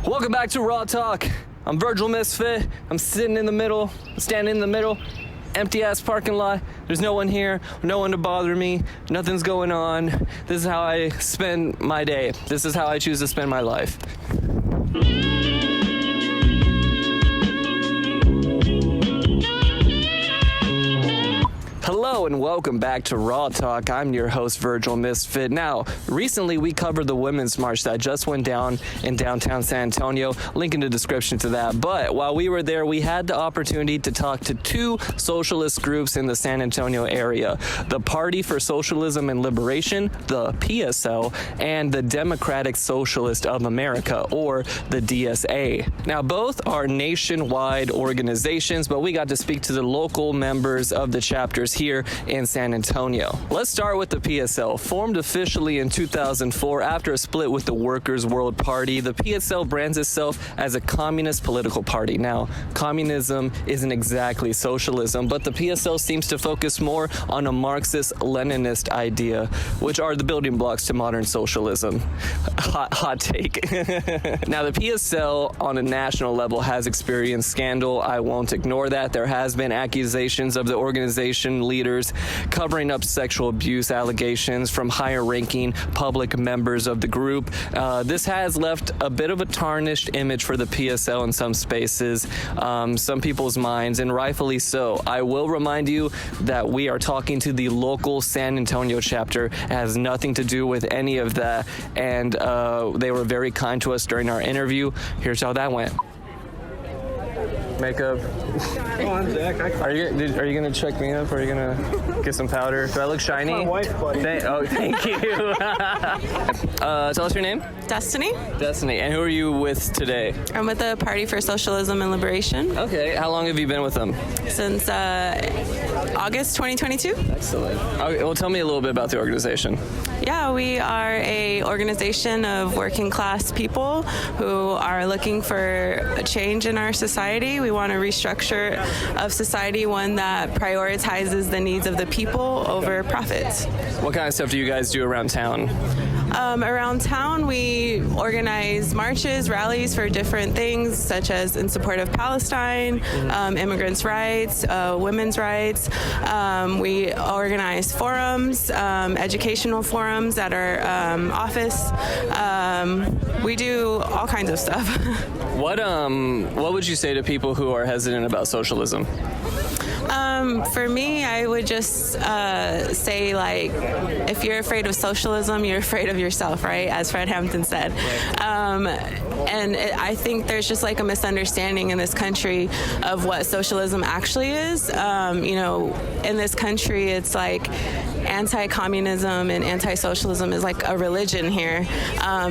Welcome back to Raw Talk. I'm Virgil Misfit. I'm standing in the middle, empty ass parking lot. There's no one here, no one to bother me, nothing's going on. This is how I spend my day. This is how I choose to spend my life. Hello and welcome back to Raw Talk. I'm your host, Virgil Misfit. Now, recently we covered the Women's March that just went down in downtown San Antonio. Link in the description to that. But while we were there, we had the opportunity to talk to two socialist groups in the San Antonio area. The Party for Socialism and Liberation, the PSL, and the Democratic Socialist of America, or the DSA. Now, both are nationwide organizations, but we got to speak to the local members of the chapters here in San Antonio. Let's start with the PSL. Formed officially in 2004 after a split with the Workers' World Party, the PSL brands itself as a communist political party. Now, communism isn't exactly socialism, but the PSL seems to focus more on a Marxist-Leninist idea, which are the building blocks to modern socialism. Hot take. Now, the PSL on a national level has experienced scandal. I won't ignore that. There has been accusations of the organization leaders covering up sexual abuse allegations from higher-ranking public members of the group. This has left a bit of a tarnished image for the PSL in some spaces, some people's minds, and rightfully so. I will remind you that we are talking to the local San Antonio chapter. It has nothing to do with any of that, and they were very kind to us during our interview. Here's how that went. Makeup. Come on, Zach. Are you gonna check me up? Are you gonna get some powder? Do I look shiny? My wife, buddy. Thank you. Tell us your name. Destiny. Destiny. And who are you with today? I'm with the Party for Socialism and Liberation Okay. How long have you been with them? since August 2022. Excellent. Okay, well, tell me a little bit about the organization. Yeah, we are a organization of working class people who are looking for a change in our society. We want a restructure of society, one that prioritizes the needs of the people over profits. What kind of stuff do you guys do around town? Around town, we organize marches, rallies for different things, such as in support of Palestine, immigrants' rights, women's rights. We organize forums, educational forums at our office. We do all kinds of stuff. What would you say to people who are hesitant about socialism? For me, I would just say, like, if you're afraid of socialism, you're afraid of yourself, right? As Fred Hampton said. I think there's just like a misunderstanding in this country of what socialism actually is. In this country, it's like anti-communism and anti-socialism is like a religion here.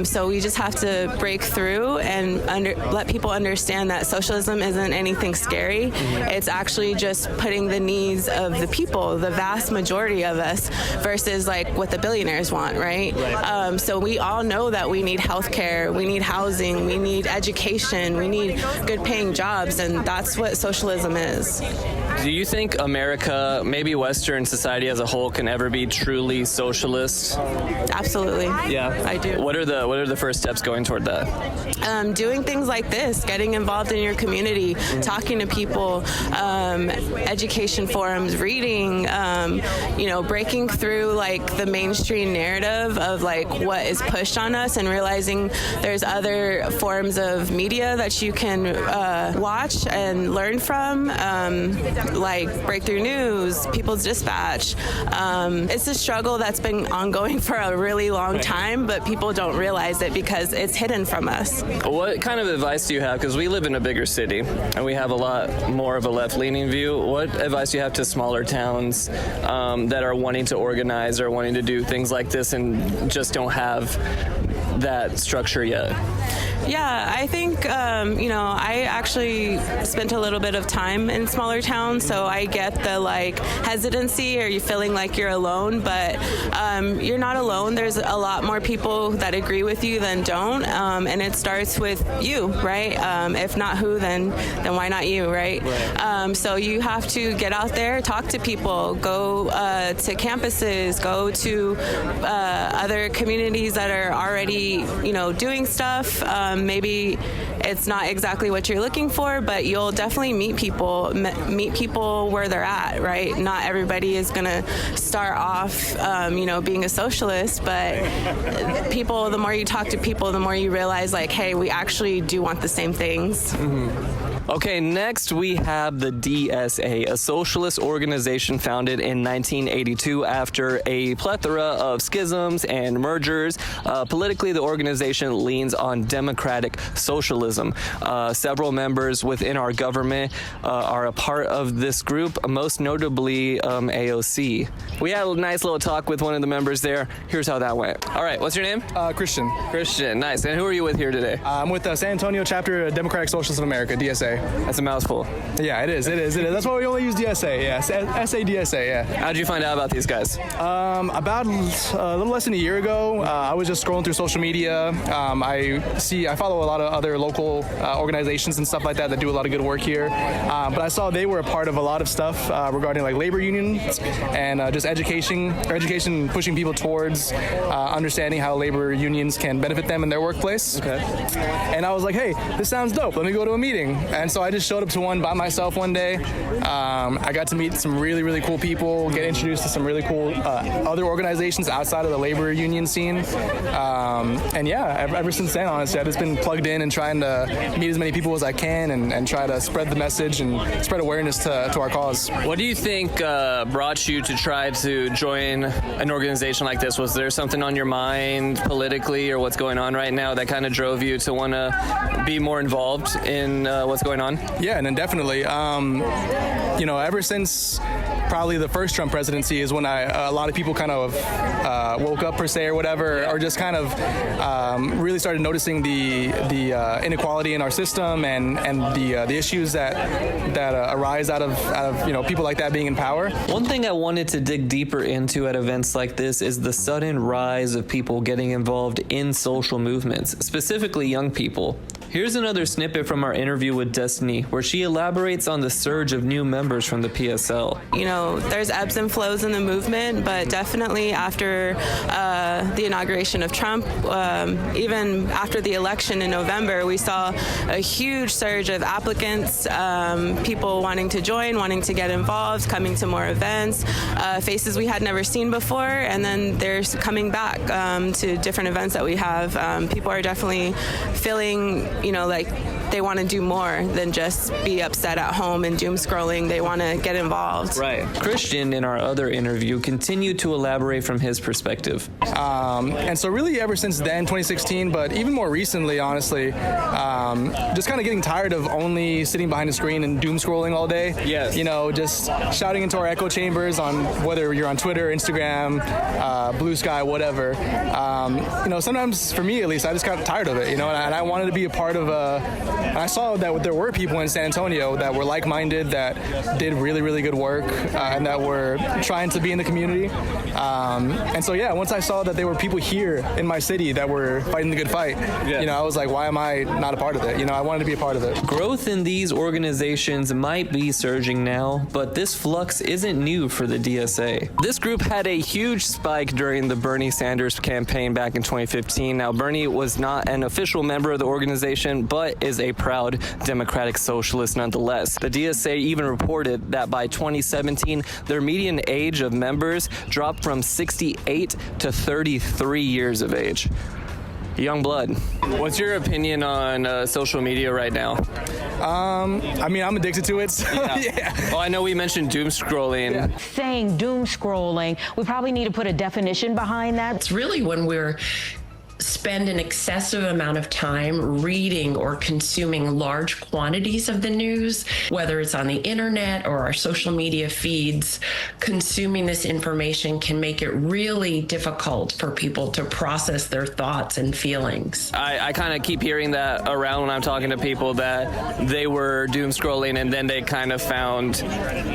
So we just have to break through and let people understand that socialism isn't anything scary. It's actually just putting the needs of the people, the vast majority of us, versus like what the billionaires want, right? So we all know that we need healthcare, we need housing, we need education, we need good paying jobs, and that's what socialism is. Do you think America, maybe Western society as a whole, can ever be truly socialist? Absolutely. Yeah, I do. What are the first steps going toward that? Doing things like this, getting involved in your community, talking to people, education forums, reading, breaking through like the mainstream narrative of like what is pushed on us, and realizing there's other forms of media that you can watch and learn from, like Breakthrough News, People's Dispatch. It's a struggle that's been ongoing for a really long time, but people don't realize it because it's hidden from us. What kind of advice do you have? Because we live in a bigger city and we have a lot more of a left-leaning view. What advice do you have to smaller towns that are wanting to organize or wanting to do things like this and just don't have that structure yet? Yeah, I think, I actually spent a little bit of time in smaller towns, so I get the, hesitancy or you feeling like you're alone, but you're not alone. There's a lot more people that agree with you than don't, and it starts with you, right? If not who, then why not you, right? So you have to get out there, talk to people, go to campuses, go to other communities that are already, doing stuff. Maybe it's not exactly what you're looking for, but you'll definitely meet people where they're at, right? Not everybody is going to start off, being a socialist, but people, the more you talk to people, the more you realize, like, hey, we actually do want the same things. Okay, next we have the DSA, a socialist organization founded in 1982 after a plethora of schisms and mergers. Politically, the organization leans on democratic socialism. Several members within our government are a part of this group, most notably AOC. We had a nice little talk with one of the members there. Here's how that went. All right, what's your name? Christian. Christian, nice. And who are you with here today? I'm with the San Antonio chapter of Democratic Socialists of America, DSA. That's a mouthful. Yeah, it is. That's why we only use DSA. Yeah, SADSA. Yeah. How did you find out about these guys? About a little less than a year ago, I was just scrolling through social media. I follow a lot of other local organizations and stuff like that do a lot of good work here. But I saw they were a part of a lot of stuff regarding like labor unions and just education pushing people towards understanding how labor unions can benefit them in their workplace. Okay. And I was like, hey, this sounds dope. Let me go to a meeting. And so I just showed up to one by myself one day. I got to meet some really, really cool people, get introduced to some really cool other organizations outside of the labor union scene. And yeah, ever since then, honestly, I've just been plugged in and trying to meet as many people as I can and try to spread the message and spread awareness to our cause. What do you think brought you to try to join an organization like this? Was there something on your mind politically or what's going on right now that kind of drove you to want to be more involved in what's going on? Yeah, and then definitely. Ever since probably the first Trump presidency is when a lot of people kind of woke up per se or whatever, or just kind of really started noticing the inequality in our system and the issues that arise out of people like that being in power. One thing I wanted to dig deeper into at events like this is the sudden rise of people getting involved in social movements, specifically young people. Here's another snippet from our interview with Destiny, where she elaborates on the surge of new members from the PSL. There's ebbs and flows in the movement, but definitely after the inauguration of Trump, even after the election in November, we saw a huge surge of applicants, people wanting to join, wanting to get involved, coming to more events, faces we had never seen before, and then they're coming back to different events that we have. People are definitely feeling like they want to do more than just be upset at home and doom scrolling. They want to get involved. Right. Christian, in our other interview, continued to elaborate from his perspective. And so really ever since then, 2016, but even more recently, honestly, just kind of getting tired of only sitting behind a screen and doom scrolling all day. Yes. Just shouting into our echo chambers on whether you're on Twitter, Instagram, Blue Sky, whatever. Sometimes for me at least, I just got tired of it, and I wanted to be a part of and I saw that there were people in San Antonio that were like-minded, that did really, really good work, and that were trying to be in the community. And so, yeah, once I saw that there were people here in my city that were fighting the good fight, I was like, why am I not a part of it? I wanted to be a part of it. Growth in these organizations might be surging now, but this flux isn't new for the DSA. This group had a huge spike during the Bernie Sanders campaign back in 2015. Now, Bernie was not an official member of the organization, but is a proud democratic socialist nonetheless. The DSA even reported that by 2017, their median age of members dropped from 68 to 33 years of age. Young blood. What's your opinion on social media right now? I'm addicted to it. So, yeah. Well, I know we mentioned doom scrolling. Yeah. Saying doom scrolling, we probably need to put a definition behind that. It's really when we're spend an excessive amount of time reading or consuming large quantities of the news, whether it's on the internet or our social media feeds. Consuming this information can make it really difficult for people to process their thoughts and feelings. I kind of keep hearing that around when I'm talking to people, that they were doom scrolling and then they kind of found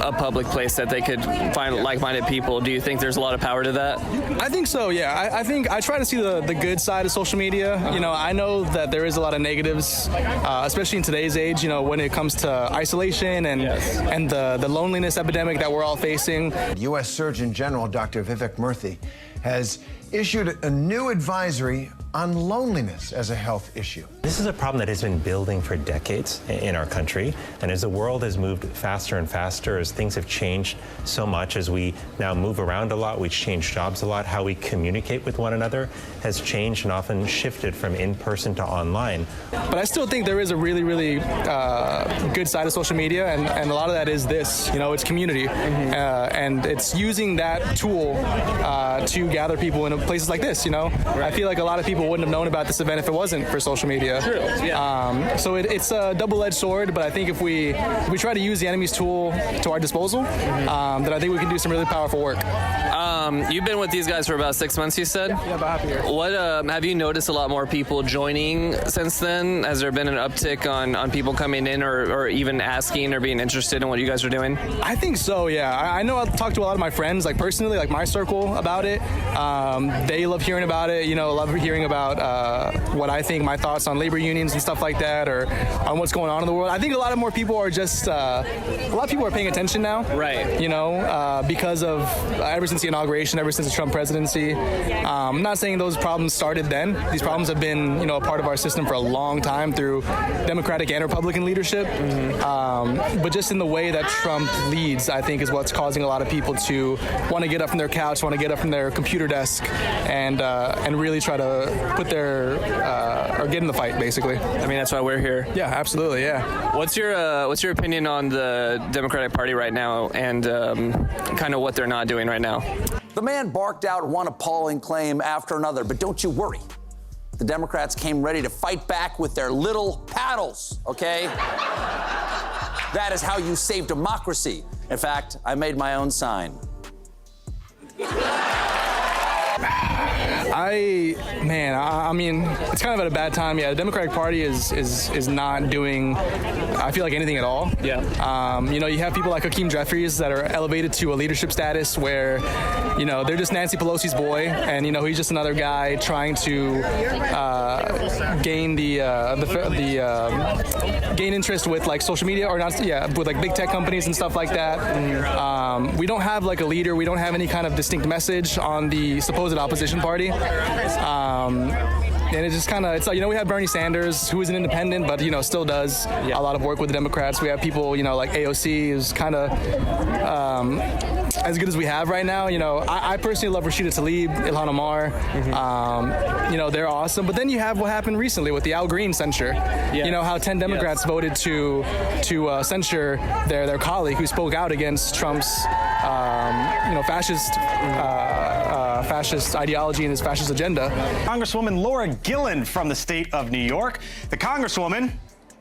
a public place that they could find like-minded people. Do you think there's a lot of power to that? I think so, yeah. I think I try to see the good side of social media. I know that there is a lot of negatives, especially in today's age, when it comes to isolation and the loneliness epidemic that we're all facing. U.S. Surgeon General Dr. Vivek Murthy has issued a new advisory on loneliness as a health issue. This is a problem that has been building for decades in our country, and as the world has moved faster and faster, as things have changed so much, as we now move around a lot, we change jobs a lot, how we communicate with one another has changed and often shifted from in-person to online. But I still think there is a really, really good side of social media, and a lot of that is this, it's community. And it's using that tool to gather people in places like this, I feel like a lot of people wouldn't have known about this event if it wasn't for social media. True. Yeah. So it's a double-edged sword, but I think if we try to use the enemy's tool to our disposal, then I think we can do some really powerful work. You've been with these guys for about 6 months, you said? Yeah, about half a year. What have you noticed a lot more people joining since then? Has there been an uptick on people coming in or even asking or being interested in what you guys are doing? I think so, yeah. I know I've talked to a lot of my friends, like personally, like my circle about it. They love hearing about it, love hearing about what I think, my thoughts on labor unions and stuff like that, or on what's going on in the world. I think a lot of more people are just, a lot of people are paying attention now. Right. Because of, ever since the inauguration, ever since the Trump presidency. I'm not saying those problems started then. These problems have been, a part of our system for a long time through Democratic and Republican leadership. But just in the way that Trump leads, I think is what's causing a lot of people to want to get up from their couch, want to get up from their computer desk, and really try to put or get in the fight, basically. I mean, that's why we're here. Yeah, absolutely, yeah. What's your opinion on the Democratic Party right now and kind of what they're not doing right now? The man barked out one appalling claim after another, but don't you worry. The Democrats came ready to fight back with their little paddles, okay? That is how you save democracy. In fact, I made my own sign. I mean, it's kind of at a bad time. Yeah, the Democratic Party is not doing, I feel like, anything at all. Yeah. You have people like Hakeem Jeffries that are elevated to a leadership status where, they're just Nancy Pelosi's boy, and he's just another guy trying to gain gain interest with like social media with like big tech companies and stuff like that. We don't have like a leader. We don't have any kind of distinct message on the supposed opposition party. And it's just kind of, it's like, we have Bernie Sanders, who is an independent, but, still does a lot of work with the Democrats. We have people, like AOC, who's kind of as good as we have right now. I personally love Rashida Tlaib, Ilhan Omar. They're awesome. But then you have what happened recently with the Al Green censure. Yeah. How 10 Democrats voted to censure their colleague who spoke out against Trump's, fascist ideology and his fascist agenda. Congresswoman Laura Gillen from the state of New York. The Congresswoman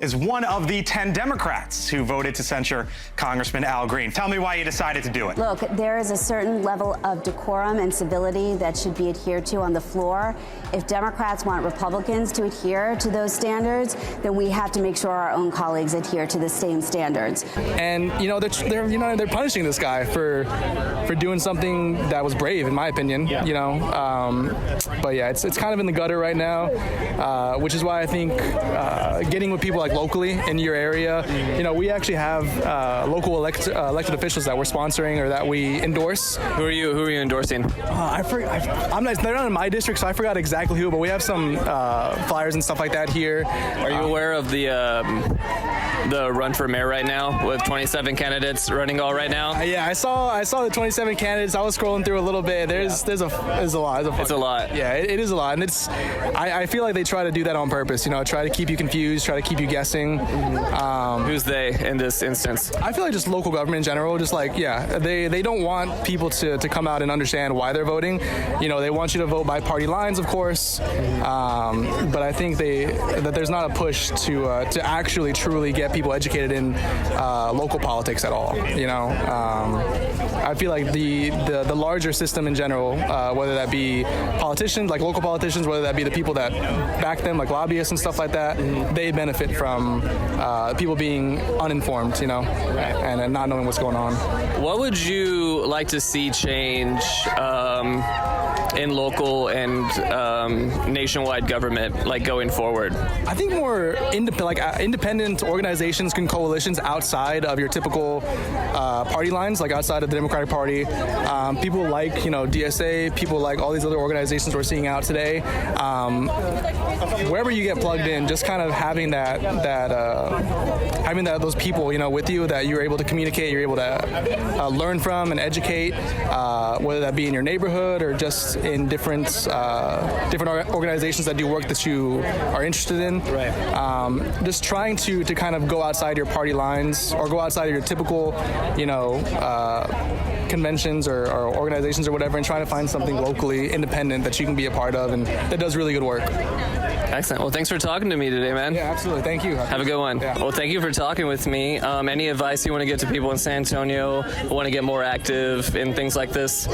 is one of the 10 Democrats who voted to censure Congressman Al Green. Tell me why you decided to do it. Look, there is a certain level of decorum and civility that should be adhered to on the floor. If Democrats want Republicans to adhere to those standards, then we have to make sure our own colleagues adhere to the same standards. And they're punishing this guy for doing something that was brave, in my opinion. But yeah, it's kind of in the gutter right now, which is why I think getting with people like locally in your area, we actually have local elected officials that we're sponsoring or that we endorse. Who are you endorsing? They're not in my district, so I forgot exactly who, but we have some flyers and stuff like that here. Are you aware of the run for mayor right now with 27 candidates running all right now? Yeah, I saw the 27 candidates. I was scrolling through a little bit. There's a lot. It's a lot. Yeah, it is a lot, and I feel like they try to do that on purpose. Try to keep you confused, try to keep you guessing. Who's they in this instance? I feel like just local government in general. Just like, they don't want people to come out and understand why they're voting. They want you to vote by party lines, of course. But I think that there's not a push to actually truly get people educated in local politics at all. I feel like the larger system in general, whether that be politicians, like local politicians, whether that be the people that back them, like lobbyists and stuff like that, they benefit from people being uninformed, and not knowing what's going on. What would you like to see change in local and nationwide government, like going forward? I think more independent organizations and coalitions outside of your typical party lines, like outside of the Democratic Party. People like, DSA, people like all these other organizations we're seeing out today. Wherever you get plugged in, just kind of having those people, with you that you're able to communicate, you're able to learn from and educate, whether that be in your neighborhood or just in different organizations that do work that you are interested in. Right. Just trying to kind of go outside your party lines or go outside of your typical, conventions or organizations or whatever, and trying to find something locally independent that you can be a part of and that does really good work. Excellent. Well, thanks for talking to me today, man. Yeah, absolutely. Thank you. Have a good one. Yeah. Well, thank you for talking with me. Any advice you want to get to people in San Antonio who want to get more active in things like this?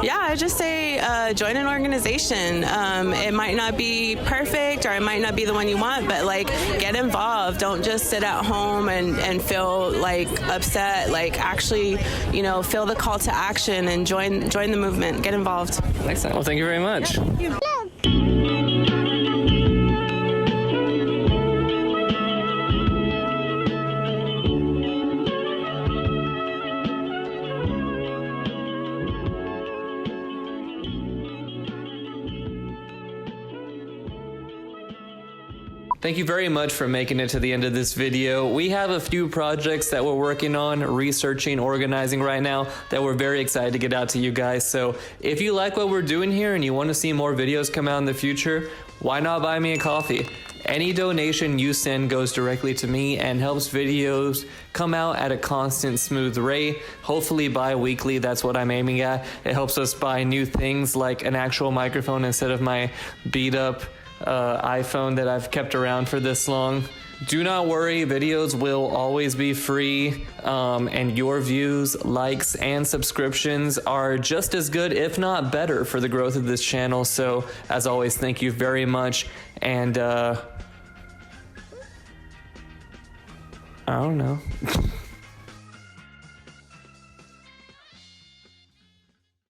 Yeah, I just say join an organization. It might not be perfect or it might not be the one you want, but get involved. Don't just sit at home and feel upset. Actually, feel the call to action and join the movement. Get involved. Excellent. Well, thank you very much. Yeah. Thank you very much for making it to the end of this video. We have a few projects that we're working on, researching, organizing right now that we're very excited to get out to you guys. So if you like what we're doing here and you want to see more videos come out in the future, why not buy me a coffee? Any donation you send goes directly to me and helps videos come out at a constant, smooth rate, hopefully bi-weekly. That's what I'm aiming at. It helps us buy new things like an actual microphone instead of my beat up iPhone that I've kept around for this long. Do not worry, videos will always be free, and your views, likes, and subscriptions are just as good, if not better, for the growth of this channel. So, as always, thank you very much, and I don't know.